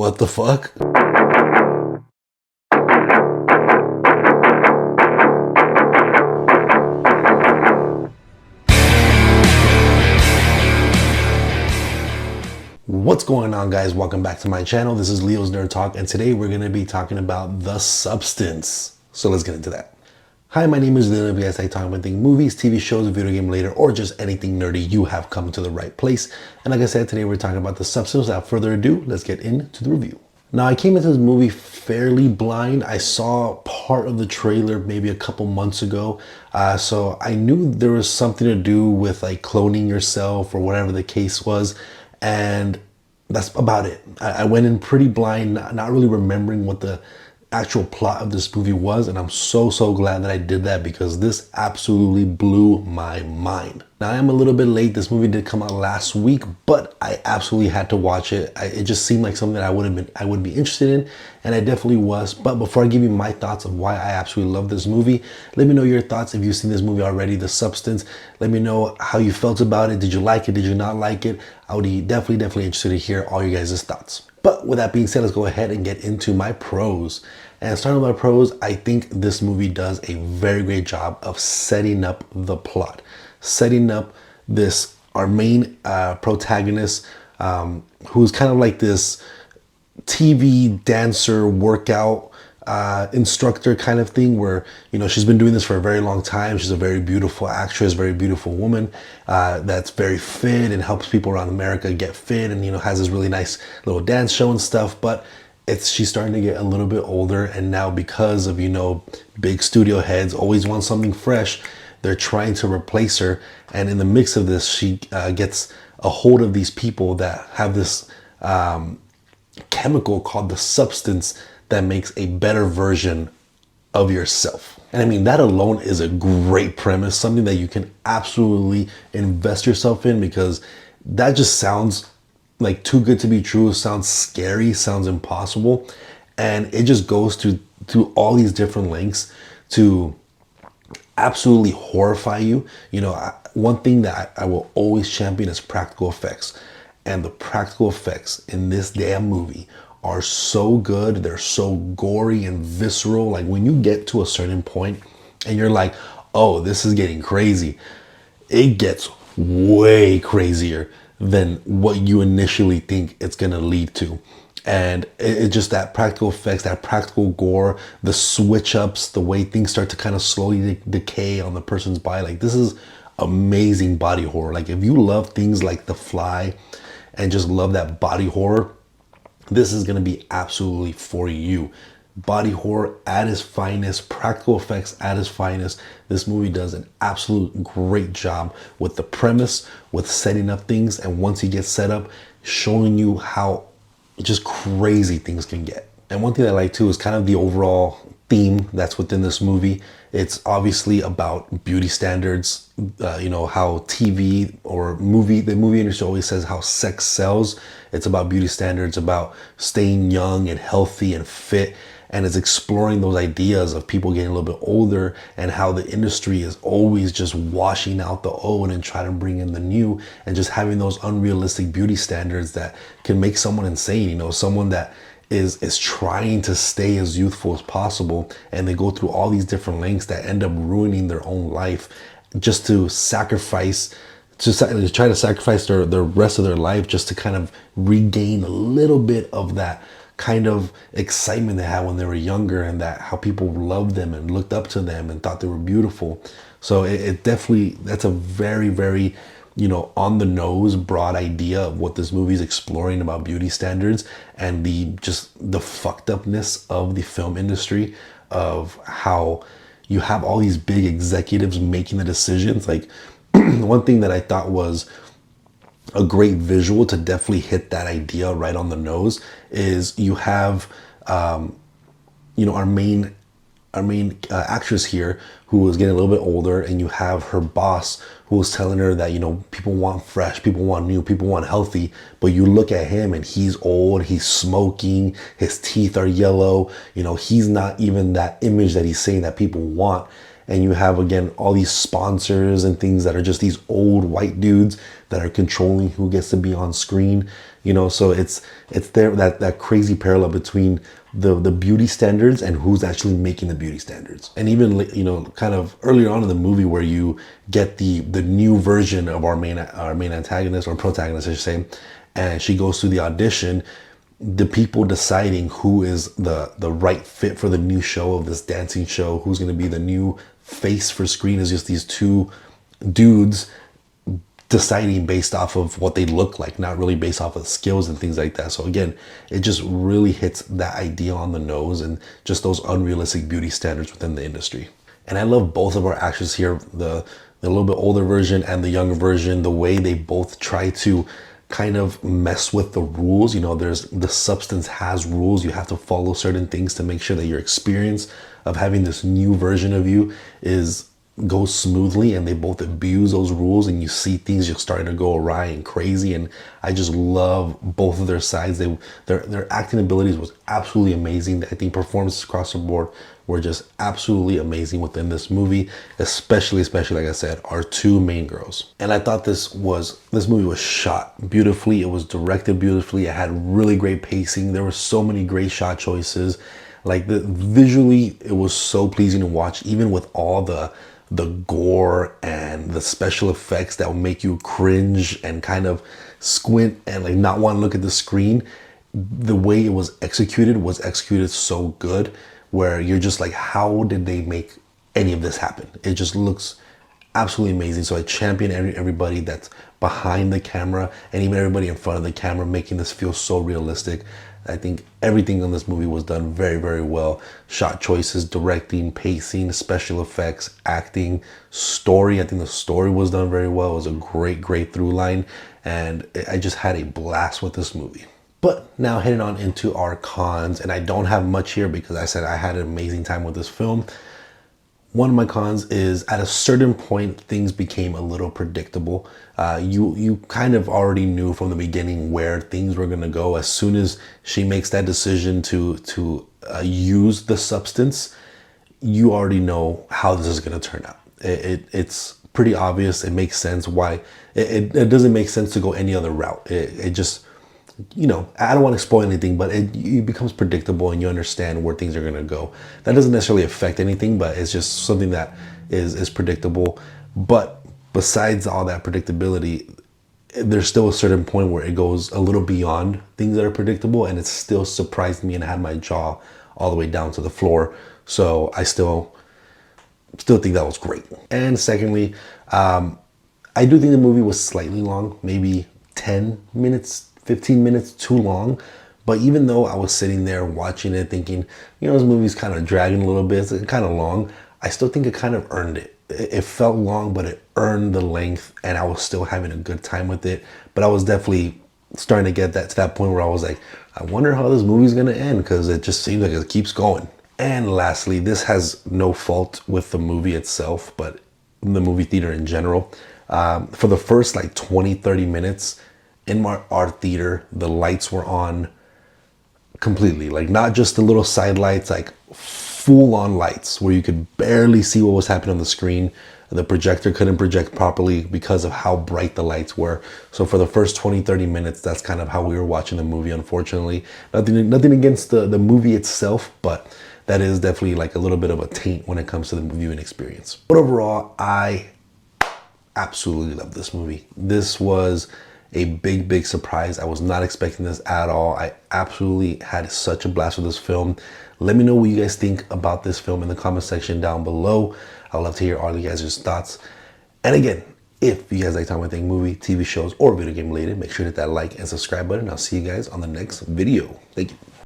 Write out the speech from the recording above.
What the fuck? What's going on, guys? Welcome back to my channel. This is Leo's Nerd Talk, and today we're going to be talking about The Substance. So let's get into that. Hi, my name is Leo. If you guys like talking about things, movies, TV shows, video game later, or just anything nerdy, you have come to the right place. And like I said, today we're talking about The Substance. Without further ado, let's get into the review. Now, I came into this movie fairly blind. I saw part of the trailer maybe a couple months ago. So I knew there was something to do with like cloning yourself or whatever the case was. And that's about it. I went in pretty blind, not really remembering what the actual plot of this movie was, and I'm so glad that I did that, because this absolutely blew my mind. Now, I am a little bit late. This movie did come out last week, but I absolutely had to watch it. It just seemed like something that I would be interested in, and I definitely was. But before I give you my thoughts of why I absolutely love this movie, let me know your thoughts. If you've seen this movie already, The Substance, let me know how you felt about it. Did you like it? Did you not like it? I would be definitely interested to hear all you guys' thoughts. But with that being said, let's go ahead and get into my pros. And starting with my pros, I think this movie does a very great job of setting up the plot. Setting up this, our main protagonist, who's kind of like this TV dancer workout instructor kind of thing, where, you know, she's been doing this for a very long time. She's a very beautiful actress, very beautiful woman that's very fit and helps people around America get fit, and, you know, has this really nice little dance show and stuff. But she's starting to get a little bit older, and now, because of, you know, big studio heads always want something fresh, they're trying to replace her. And in the mix of this, she gets a hold of these people that have this chemical called the substance that makes a better version of yourself. And I mean, that alone is a great premise, something that you can absolutely invest yourself in, because that just sounds like too good to be true. Sounds scary, sounds impossible. And it just goes to all these different lengths to absolutely horrify you. You know, one thing that I will always champion is practical effects. And the practical effects in this damn movie are so good. They're so gory and visceral. Like, when you get to a certain point and you're like, oh, this is getting crazy, it gets way crazier than what you initially think it's gonna lead to. And it's just that practical effects, that practical gore, the switch ups, the way things start to kind of slowly decay on the person's body. Like, this is amazing body horror. Like, if you love things like The Fly and just love that body horror, this is gonna be absolutely for you. Body horror at its finest, practical effects at its finest. This movie does an absolute great job with the premise, with setting up things, and once he gets set up, showing you how just crazy things can get. And one thing I like too is kind of the overall theme that's within this movie. It's obviously about beauty standards. You know, how TV or the movie industry always says how sex sells. It's about beauty standards, about staying young and healthy and fit. And it's exploring those ideas of people getting a little bit older, and how the industry is always just washing out the old and trying to bring in the new, and just having those unrealistic beauty standards that can make someone insane. You know, someone that is trying to stay as youthful as possible, and they go through all these different lengths that end up ruining their own life just to sacrifice, to try to sacrifice the rest of their life just to kind of regain a little bit of that kind of excitement they had when they were younger, and that how people loved them and looked up to them and thought they were beautiful. So it definitely, that's a very, you know, on the nose, broad idea of what this movie is exploring about beauty standards, and the fucked upness of the film industry, of how you have all these big executives making the decisions. Like, one thing that I thought was a great visual to definitely hit that idea right on the nose is you have, you know, our main actress here, who is getting a little bit older, and you have her boss who is telling her that, you know, people want fresh, people want new, people want healthy. But you look at him and he's old, he's smoking, his teeth are yellow, you know, he's not even that image that he's saying that people want. and you have, again, all these sponsors and things that are just these old white dudes that are controlling who gets to be on screen. You know, so it's there, that crazy parallel between the beauty standards and who's actually making the beauty standards. And even, you know, kind of earlier on in the movie, where you get the new version of our main antagonist, or protagonist I should say, and she goes through the audition, the people deciding who is the right fit for the new show of this dancing show, who's going to be the new face for screen, is just these two dudes deciding based off of what they look like, not really based off of skills and things like that. So again, it just really hits that idea on the nose, and just those unrealistic beauty standards within the industry. And I love both of our actors here, the little bit older version and the younger version, the way they both try to kind of mess with the rules. You know, the substance has rules. You have to follow certain things to make sure that your experience of having this new version of you goes smoothly, and they both abuse those rules, and you see things just starting to go awry and crazy. And I just love both of their sides. Their acting abilities was absolutely amazing. I think performances across the board were just absolutely amazing within this movie, especially like I said, our two main girls. And I thought this movie was shot beautifully. It was directed beautifully. It had really great pacing. There were so many great shot choices. Like, visually, it was so pleasing to watch, even with all the gore and the special effects that will make you cringe and kind of squint and like not want to look at the screen. The way it was executed so good, where you're just like, how did they make any of this happen? It just looks absolutely amazing. So I champion everybody that's behind the camera, and even everybody in front of the camera, making this feel so realistic. I think everything in this movie was done very, very well. Shot choices, directing, pacing, special effects, acting, story. I think the story was done very well. It was a great through line, and I just had a blast with this movie. But now heading on into our cons, and I don't have much here because I said I had an amazing time with this film. One of my cons is, at a certain point, things became a little predictable. You kind of already knew from the beginning where things were going to go. As soon as she makes that decision to use the substance, you already know how this is going to turn out. It's pretty obvious. It makes sense why. It doesn't make sense to go any other route. It just, you know, I don't want to spoil anything, but it becomes predictable, and you understand where things are going to go. That doesn't necessarily affect anything, but it's just something that is predictable. But besides all that predictability, there's still a certain point where it goes a little beyond things that are predictable, and it still surprised me and had my jaw all the way down to the floor. So I still think that was great. And secondly, I do think the movie was slightly long, maybe 10 minutes, 15 minutes too long. But even though I was sitting there watching it thinking, you know, this movie's kind of dragging a little bit, it's kind of long, I still think it kind of earned it. It felt long, but it earned the length, and I was still having a good time with it. But I was definitely starting to get to that point where I was like, I wonder how this movie's going to end, because it just seems like it keeps going. And lastly, this has no fault with the movie itself, but the movie theater in general. For the first like 20-30 minutes in our theater, the lights were on completely, like not just the little side lights, like full on lights where you could barely see what was happening on the screen. The projector couldn't project properly because of how bright the lights were. So for the first 20-30 minutes, that's kind of how we were watching the movie, unfortunately. Nothing against the movie itself, but that is definitely like a little bit of a taint when it comes to the viewing experience. But overall, I absolutely love this movie. This was a big surprise. I was not expecting this at all. I absolutely had such a blast with this film. Let me know what you guys think about this film in the comment section down below. I'd love to hear all of you guys' thoughts. And again, if you guys like talking about anything movie, TV shows, or video game related, make sure to hit that like and subscribe button. I'll see you guys on the next video. Thank you.